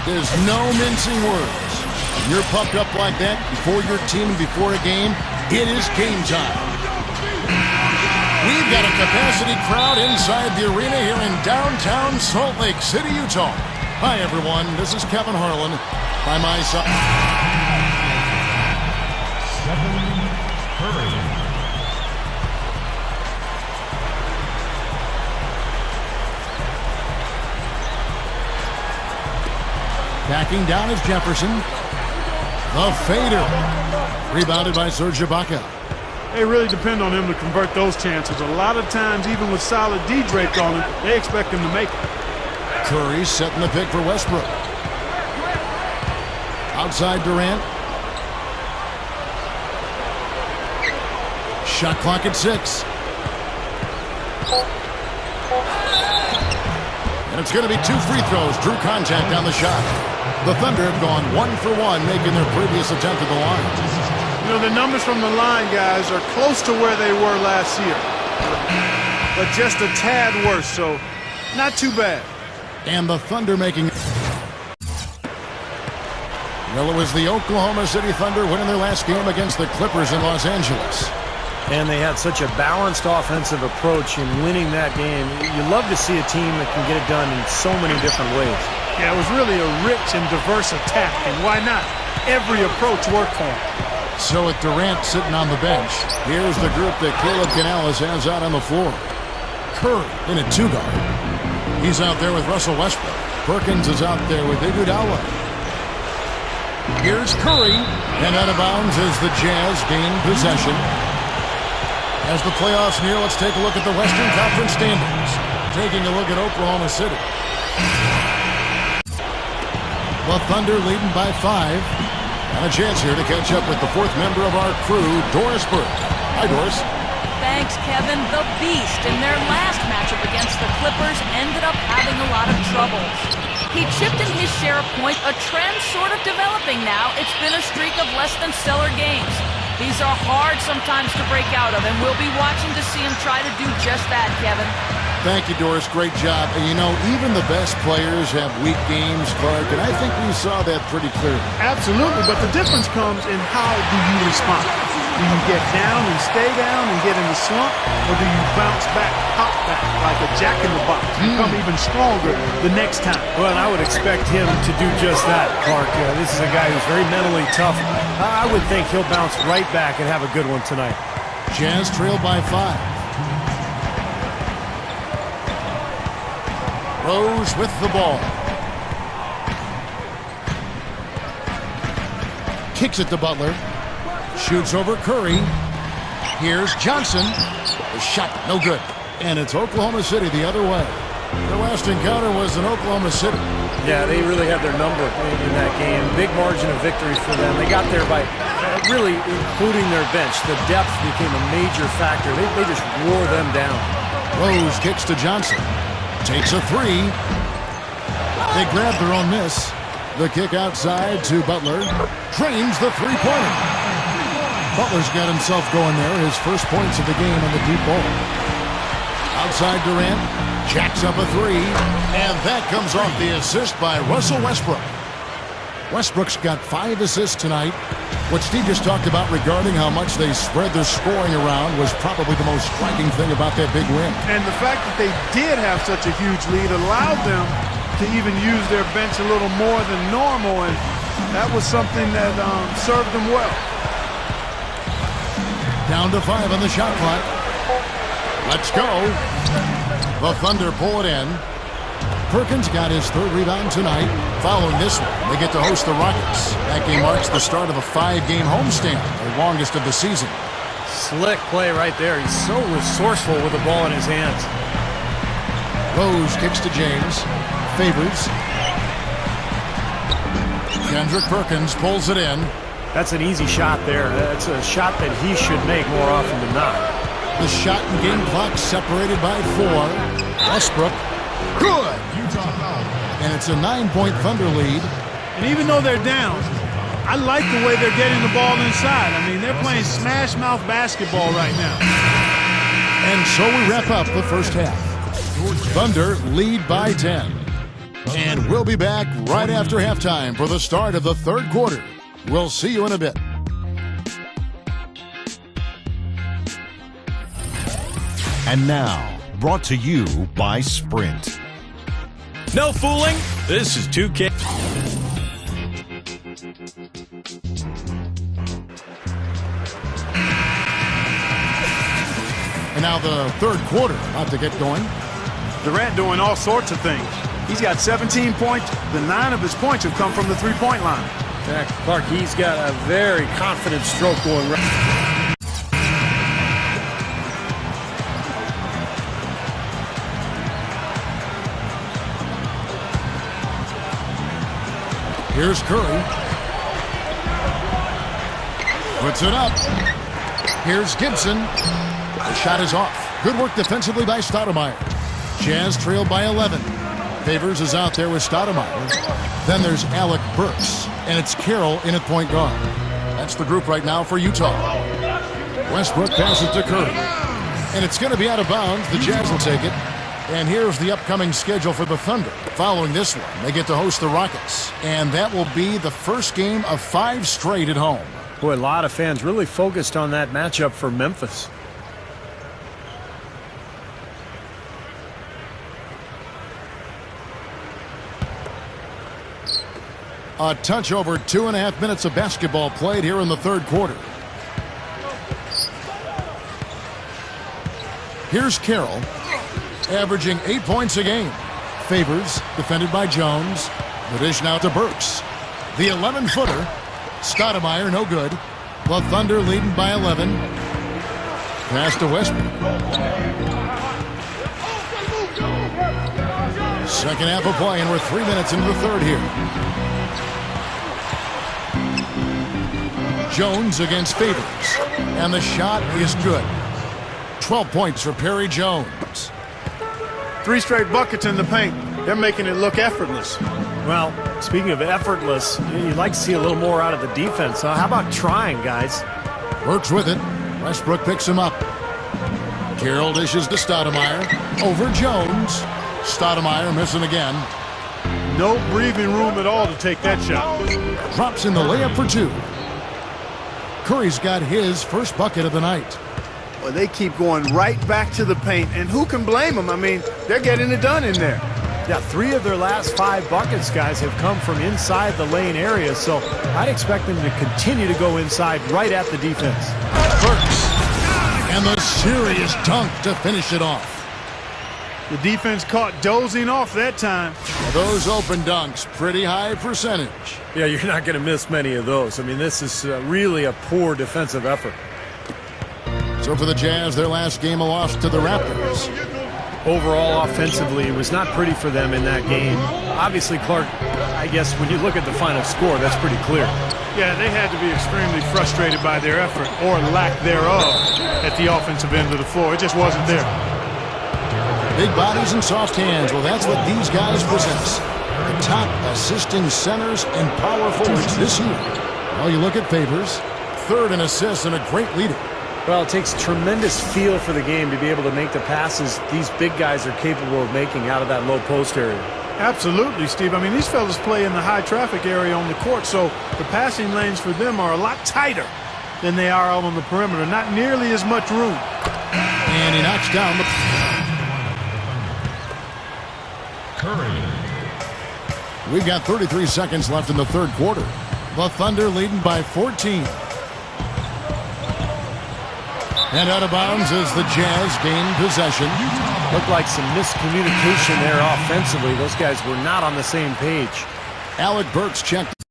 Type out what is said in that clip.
There's no mincing words. When you're pumped up like that before your team and before a game, it is game time. We've got a capacity crowd inside the arena here in downtown Salt Lake City, Utah. Hi, everyone. This is Kevin Harlan. By my side. Backing down is Jefferson. The fader. Rebounded by Serge Ibaka. They really depend on him to convert those chances. A lot of times, even with solid D draped on him, they expect him to make it. Curry setting the pick for Westbrook. Outside Durant. Shot clock at 6. And it's going to be 2 free throws. Drew contact on the shot. The Thunder have gone 1 for 1, making their previous attempt at the line. You know, the numbers from the line, guys, are close to where they were last year. But just a tad worse, so not too bad. And the Thunder making... Well, it was the Oklahoma City Thunder winning their last game against the Clippers in Los Angeles. And they had such a balanced offensive approach in winning that game. You love to see a team that can get it done in so many different ways. Yeah, it was really a rich and diverse attack, and why not? Every approach worked for him. So with Durant sitting on the bench, here's the group that Caleb Canales has out on the floor. Curry in a 2-guard. He's out there with Russell Westbrook. Perkins is out there with Iguodala. Here's Curry, and out of bounds as the Jazz gain possession. As the playoffs near, let's take a look at the Western Conference standings. Taking a look at Oklahoma City. The Thunder leading by 5. And a chance here to catch up with the 4th member of our crew, Doris Burke. Hi, Doris. Thanks, Kevin. The Beast in their last matchup against the Clippers ended up having a lot of troubles. He chipped in his share of points, a trend sort of developing now. It's been a streak of less than stellar games. These are hard sometimes to break out of, and we'll be watching to see him try to do just that, Kevin. Thank you, Doris. Great job. And you know, even the best players have weak games, Clark, and I think we saw that pretty clearly. Absolutely, but the difference comes in how do you respond. Do you get down and stay down and get in the slump, or do you bounce back, hop back like a jack-in-the-box and come even stronger the next time? Well, and I would expect him to do just that, Clark. This is a guy who's very mentally tough. I would think he'll bounce right back and have a good one tonight. Jazz trailed by 5. Rose with the ball. Kicks it to Butler. Shoots over Curry. Here's Johnson. The shot, no good. And it's Oklahoma City the other way. Their last encounter was in Oklahoma City. Yeah, they really had their number in that game. Big margin of victory for them. They got there by really including their bench. The depth became a major factor. They just wore them down. Rose kicks to Johnson. Takes a 3. They grab their own miss. The kick outside to Butler. Drains the 3-pointer. Butler's got himself going there. His first points of the game on the deep ball. Outside Durant. Jacks up a 3. And that comes off the assist by Russell Westbrook. Westbrook's got 5 assists tonight. What Steve just talked about regarding how much they spread their scoring around was probably the most striking thing about that big win. And the fact that they did have such a huge lead allowed them to even use their bench a little more than normal, and that was something that served them well. Down to 5 on the shot clock. Let's go. The Thunder pull it in. Perkins got his 3rd rebound tonight. Following this one, they get to host the Rockets. That game marks the start of a 5-game homestand, the longest of the season. Slick play right there. He's so resourceful with the ball in his hands. Rose kicks to James. Favors. Kendrick Perkins pulls it in. That's an easy shot there. That's a shot that he should make more often than not. The shot and game clock separated by 4. Westbrook. Good. And it's a 9-point Thunder lead. And even though they're down, I like the way they're getting the ball inside. I mean, they're playing smash-mouth basketball right now. And so we wrap up the first half. Thunder lead by 10. And we'll be back right after halftime for the start of the third quarter. We'll see you in a bit. And now, brought to you by Sprint. No fooling. This is 2K. And now the third quarter about to get going. Durant doing all sorts of things. He's got 17 points. The 9 of his points have come from the three-point line. Yeah, Clark, he's got a very confident stroke going right. Here's Curry. Puts it up. Here's Gibson. The shot is off. Good work defensively by Stoudemire. Jazz trailed by 11. Favors is out there with Stoudemire. Then there's Alec Burks. And it's Carroll in at point guard. That's the group right now for Utah. Westbrook passes to Curry. And it's going to be out of bounds. The Jazz will take it. And here's the upcoming schedule for the Thunder. Following this one, they get to host the Rockets. And that will be the first game of 5 straight at home. Boy, a lot of fans really focused on that matchup for Memphis. A touch over 2.5 minutes of basketball played here in the third quarter. Here's Carroll, averaging 8 points a game. Favors, defended by Jones. The dish now to Burks. The 11-footer. Stoudemire, no good. The Thunder leading by 11. Pass to Westbrook. Second half of play, and we're 3 minutes into the third here. Jones against Favors. And the shot is good. 12 points for Perry Jones. 3 straight buckets in the paint. They're making it look effortless. Well, speaking of effortless, you'd like to see a little more out of the defense. How about trying, guys? Burks with it. Westbrook picks him up. Carroll dishes to Stoudemire. Over Jones. Stoudemire missing again. No breathing room at all to take that shot. Drops in the layup for 2. Curry's got his first bucket of the night. Well, they keep going right back to the paint, and who can blame them? I mean, they're getting it done in there. Yeah, 3 of their last 5 buckets, guys, have come from inside the lane area, so I'd expect them to continue to go inside right at the defense. Burks. And the serious dunk to finish it off. The defense caught dozing off that time. Those open dunks, pretty high percentage. Yeah, you're not going to miss many of those. I mean, this is really a poor defensive effort. So for the Jazz, their last game a loss to the Raptors. Overall, offensively, it was not pretty for them in that game. Obviously, Clark, I guess when you look at the final score, that's pretty clear. Yeah, they had to be extremely frustrated by their effort, or lack thereof, at the offensive end of the floor. It just wasn't there. Big bodies and soft hands. Well, that's what these guys possess. The top assisting centers and power forwards this year. Well, you look at Favors, 3rd in assists and a great leader. Well, it takes tremendous feel for the game to be able to make the passes these big guys are capable of making out of that low post area. Absolutely, Steve. I mean, these fellas play in the high traffic area on the court, so the passing lanes for them are a lot tighter than they are out on the perimeter. Not nearly as much room. And he knocks down the... Curry. We've got 33 seconds left in the third quarter. The Thunder leading by 14. And out of bounds as the Jazz gain possession. Looked like some miscommunication there offensively. Those guys were not on the same page. Alec Burks checked.